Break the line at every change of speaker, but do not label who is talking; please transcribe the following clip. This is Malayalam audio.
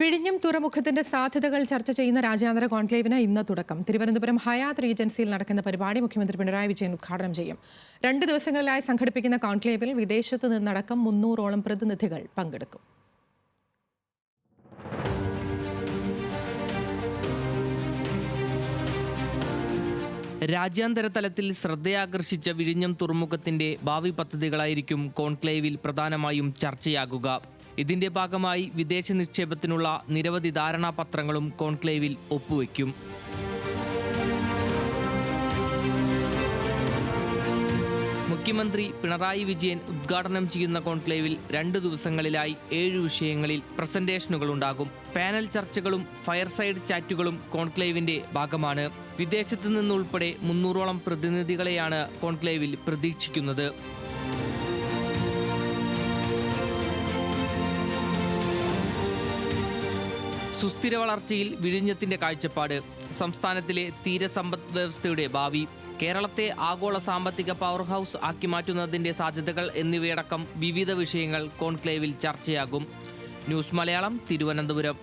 വിഴിഞ്ഞം തുറമുഖത്തിന്റെ സാധ്യതകൾ ചർച്ച ചെയ്യുന്ന രാജ്യാന്തര കോൺക്ലേവിന് ഇന്ന് തുടക്കം. തിരുവനന്തപുരം ഹയാത്ത് റീജൻസിയിൽ നടക്കുന്ന പരിപാടി മുഖ്യമന്ത്രി പിണറായി വിജയൻ ഉദ്ഘാടനം ചെയ്യും. 2 ദിവസങ്ങളിലായി സംഘടിപ്പിക്കുന്ന കോൺക്ലേവിൽ വിദേശത്ത് നിന്നടക്കം 300ഓളം പ്രതിനിധികൾ പങ്കെടുക്കും.
രാജ്യാന്തര തലത്തിൽ ശ്രദ്ധയാകർഷിച്ച വിഴിഞ്ഞം തുറമുഖത്തിന്റെ ഭാവി പദ്ധതികളായിരിക്കും കോൺക്ലേവിൽ പ്രധാനമായും ചർച്ചയാകുക. ഇതിന്റെ ഭാഗമായി വിദേശ നിക്ഷേപത്തിനുള്ള നിരവധി ധാരണാപത്രങ്ങളും കോൺക്ലേവിൽ ഒപ്പുവെക്കും. മുഖ്യമന്ത്രി പിണറായി വിജയൻ ഉദ്ഘാടനം ചെയ്യുന്ന കോൺക്ലേവിൽ 2 ദിവസങ്ങളിലായി 7 വിഷയങ്ങളിൽ പ്രസന്റേഷനുകളുണ്ടാകും. പാനൽ ചർച്ചകളും ഫയർ സൈഡ് ചാറ്റുകളും കോൺക്ലേവിന്റെ ഭാഗമാണ്. വിദേശത്ത് നിന്നുൾപ്പെടെ 300ഓളം പ്രതിനിധികളെയാണ് കോൺക്ലേവിൽ പ്രതീക്ഷിക്കുന്നത്. സുസ്ഥിര വളർച്ചയിൽ വിഴിഞ്ഞത്തിന്റെ കാഴ്ചപ്പാട്, സംസ്ഥാനത്തിലെ തീരസമ്പദ് വ്യവസ്ഥയുടെ ഭാവി, കേരളത്തെ ആഗോള സാമ്പത്തിക പവർ ഹൗസ് ആക്കി മാറ്റുന്നതിന്റെ സാധ്യതകൾ എന്നിവയടക്കം വിവിധ വിഷയങ്ങൾ കോൺക്ലേവിൽ ചർച്ചയാകും. ന്യൂസ് മലയാളം, തിരുവനന്തപുരം.